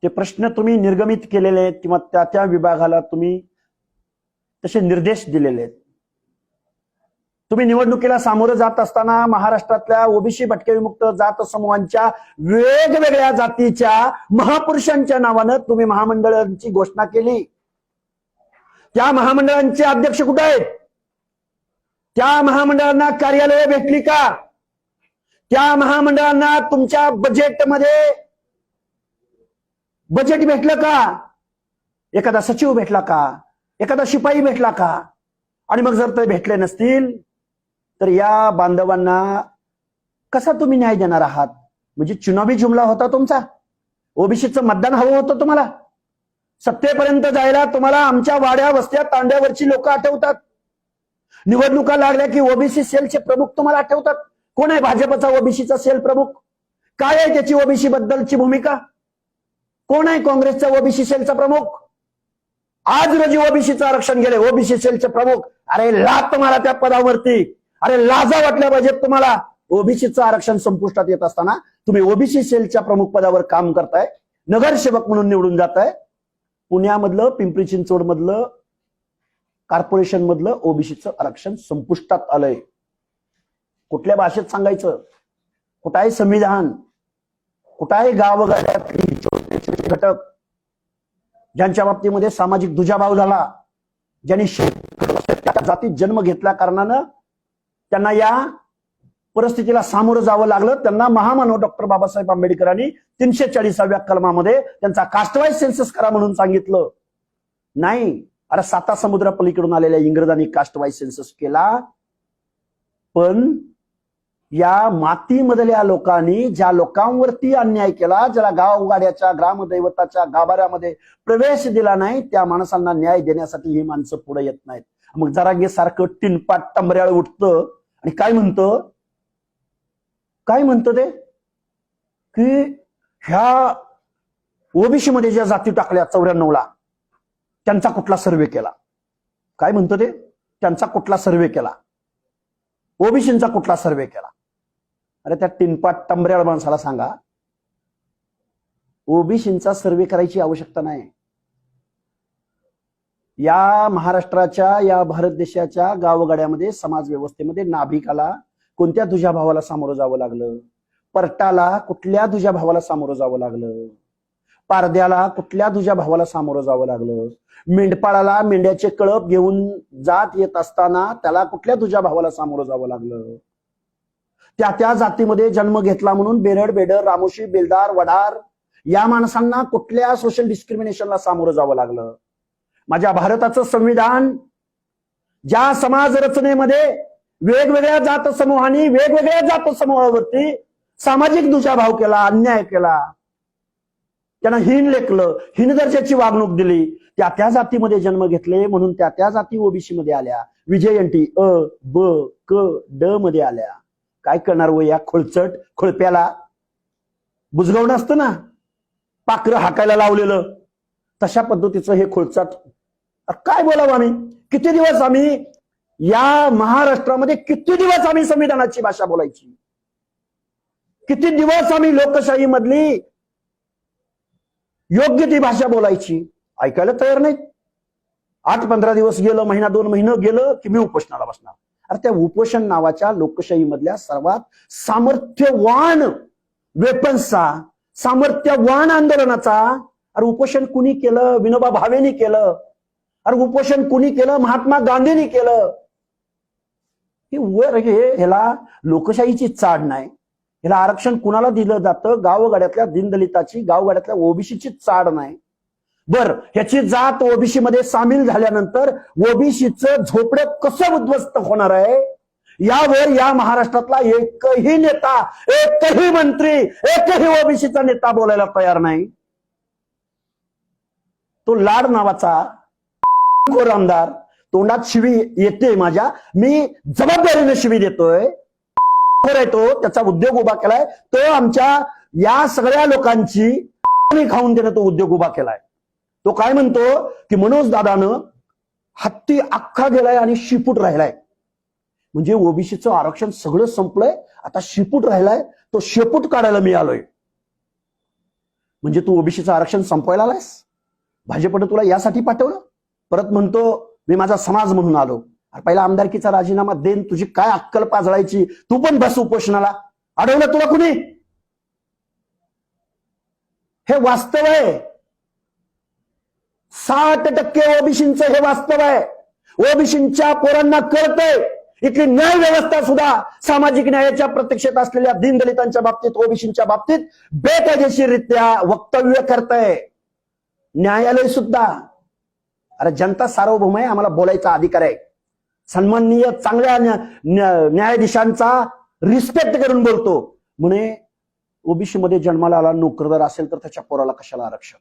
ते प्रश्न तुम्ही निर्गमित केलेले आहेत किंवा त्या त्या विभागाला तुम्ही तसे निर्देश दिलेले आहेत. तुम्ही निवडणुकीला सामोरं जात असताना महाराष्ट्रातल्या ओबीसी भटके विमुक्त जात समूहांच्या वेगवेगळ्या जातीच्या महापुरुषांच्या नावानं तुम्ही महामंडळांची घोषणा केली. त्या महामंडळांचे अध्यक्ष कुठे आहेत? त्या महामंडळांना कार्यालय भेटली का? त्या महामंडळांना तुमच्या बजेटमध्ये बजेट भेटलं का? एखादा सचिव भेटला का? एखादा शिपाई भेटला का? आणि मग जर ते भेटले नसतील तर या बांधवांना कसा तुम्ही न्याय देणार आहात? म्हणजे चुनावी जुमला होता तुमचा. ओबीसीचं मतदान हवं होतं तुम्हाला. सत्तेपर्यंत जायला तुम्हाला आमच्या वाड्या वस्त्या तांड्यावरची लोक आठवतात. निवडणुका लागल्या की ओबीसी सेलचे प्रमुख तुम्हाला आठवतात. कोण आहे भाजपचा ओबीसीचा सेल प्रमुख? काय आहे त्याची ओबीसी बद्दलची भूमिका? कोण आहे काँग्रेसचा ओबीसी सेलचा प्रमुख? आज रोजी ओबीसीचं आरक्षण गेले, ओबीसी सेलचे प्रमुख. अरे लाज तुम्हाला त्या पदावरती. अरे लाजा वाटल्या पाहिजेत तुम्हाला. ओबीसीचं आरक्षण संपुष्टात येत असताना तुम्ही ओबीसी सेलच्या प्रमुख पदावर काम करताय, नगरसेवक म्हणून निवडून जाताय. पुण्यामधलं, पिंपरी चिंचवड मधलं, कॉर्पोरेशन मधलं ओबीसीचं आरक्षण संपुष्टात आलंय. कुठल्या भाषेत सांगायचं? कुठं आहे संविधान? कुठं आहे गावगाड्यातले घटक ज्यांच्या बाबतीमध्ये सामाजिक दुजाभाव झाला, ज्यांनी जातीत जन्म घेतल्या कारणानं त्यांना या परिस्थितीला सामोरं जावं लागलं. त्यांना महामानव डॉक्टर बाबासाहेब आंबेडकरांनी 340व्या कलमामध्ये त्यांचा कास्टवाईज सेन्सस करा म्हणून सांगितलं. नाही, अरे 7 समुद्रा पलीकडून आलेल्या इंग्रजांनी कास्टवाईज सेन्सस केला. पण या मातीमधल्या लोकांनी ज्या लोकांवरती अन्याय केला, ज्याला गावगाड्याच्या ग्रामदैवताच्या गाभाऱ्यामध्ये प्रवेश दिला नाही, त्या माणसांना न्याय देण्यासाठी ही माणसं पुढे येत नाहीत. मग जरांगे सारखं टिनपाट टंबऱ्याळ उठतं आणि काय म्हणतं ते की ह्या ओबीसी मध्ये ज्या जाती टाकल्या 94ला त्यांचा कुठला सर्वे केला? काय म्हणतं ते? त्यांचा कुठला सर्वे केला? ओबीसींचा कुठला सर्वे केला? अरे त्या टिनपाट टंबऱ्याळ माणसाला सांगा, ओबीसींचा सर्वे करायची आवश्यकता नाही. या महाराष्ट्राच्या, या भारत देशाच्या गावगाड्यामध्ये समाज व्यवस्थेमध्ये नाभिकाला कोणत्या दुजाभावाला सामोरं जावं लागलं? परटाला कुठल्या दुजाभावाला सामोरं जावं लागलं? पारद्याला कुठल्या दुजाभावाला सामोरं जावं लागलं? मेंढपाळाला मेंढ्याचे कळप घेऊन जात येत असताना त्याला कुठल्या दुजाभावाला सामोरं जावं लागलं? त्या जातीमध्ये जन्म घेतला म्हणून बेरड, बेडर, रामोशी, बेलदार, वडार या माणसांना कुठल्या सोशल डिस्क्रिमिनेशनला सामोरं जावं लागलं? माझ्या भारताचं संविधान ज्या समाज रचनेमध्ये वेगवेगळ्या जात समूहांनी वेगवेगळ्या जात समूहावरती सामाजिक दुजाभाव केला, अन्याय केला, त्यांना हीन लेखलं, हीन दर्जाची वागणूक दिली, त्या जातीमध्ये जन्म घेतले म्हणून त्या जाती ओबीसी मध्ये आल्या, विजयंती अ ब क ड मध्ये आल्या. काय करणार व या खोळचट खोळप्याला? बुजगावणं असतं ना, पाखरं हाकायला लावलेलं, तशा पद्धतीचं हे खोळचट. काय बोलावं आम्ही? किती दिवस आम्ही या महाराष्ट्रामध्ये, किती दिवस आम्ही संविधानाची भाषा बोलायची? किती दिवस आम्ही लोकशाही मधली योग्य ती भाषा बोलायची? ऐकायला तयार नाहीत. 8-15 दिवस गेलं, महिना 2 महिने गेलं की मी उपोषणाला बसणार. अरे त्या उपोषण नावाच्या लोकशाही मधल्या सर्वात सामर्थ्यवान वेपन्सचा, सामर्थ्यवान आंदोलनाचा अरे उपोषण कुणी केलं? विनोबा भावेनी केलं. अरे उपोषण कुणी केलं? महात्मा गांधींनी केलं. ह्याला लोकशाहीची चाड नाही. ह्याला आरक्षण कुणाला दिलं जातं? गावगाड्यातल्या दीनदलिताची, गावगाड्यातल्या ओबीसीची चाड नाही. बर, ह्याची जात ओबीसी मध्ये सामील झाल्यानंतर ओबीसीचं झोपडं कसं उद्ध्वस्त होणार आहे यावर या महाराष्ट्रातला एकही नेता, एकही मंत्री, एकही ओबीसीचा नेता बोलायला तयार नाही. तो लाड नावाचा आमदार, तोंडात शिवी येते माझ्या, मी जबाबदारीने शिवी देतोय. तो त्याचा उद्योग उभा केलाय. तो आमच्या या सगळ्या लोकांची खाऊन देणं तो उद्योग उभा केलाय. तो काय म्हणतो की मनोज दादानं हत्ती अख्खा गेलाय आणि शिपूट राहिलाय. म्हणजे ओबीसीचं आरक्षण सगळं संपलंय, आता शिपूट राहिलाय, तो शेपूट काढायला मी आलोय. म्हणजे तू ओबीसीचं आरक्षण संपवायला आलायस? भाजपनं तुला यासाठी पाठवलं? परत म्हणतो मी माझा समाज म्हणून आलो. अरे पहिला आमदारकीचा राजीनामा देन, तुझी काय अक्कल पाजळायची? तू पण बस उपोषणाला. अडवलं तुला कुणी? हे वास्तव आहे. 60% ओबीसींचं हे वास्तव आहे. ओबीसींच्या पोरांना कळतंय इथली न्याय व्यवस्था सुद्धा सामाजिक न्यायाच्या प्रतीक्षेत असलेल्या दीनदलितांच्या बाबतीत, ओबीसींच्या बाबतीत बेकायदेशीररित्या वक्तव्य करतंय. न्यायालय सुद्धा. अरे जनता सार्वभौम आहे, आम्हाला बोलायचा अधिकार आहे. सन्माननीय चांगल्या न्यायाधीशांचा रिस्पेक्ट करून बोलतो. म्हणे ओबीसी मध्ये जन्माला आला नोकरदार असेल तर त्याच्या पोराला कशाला आरक्षण?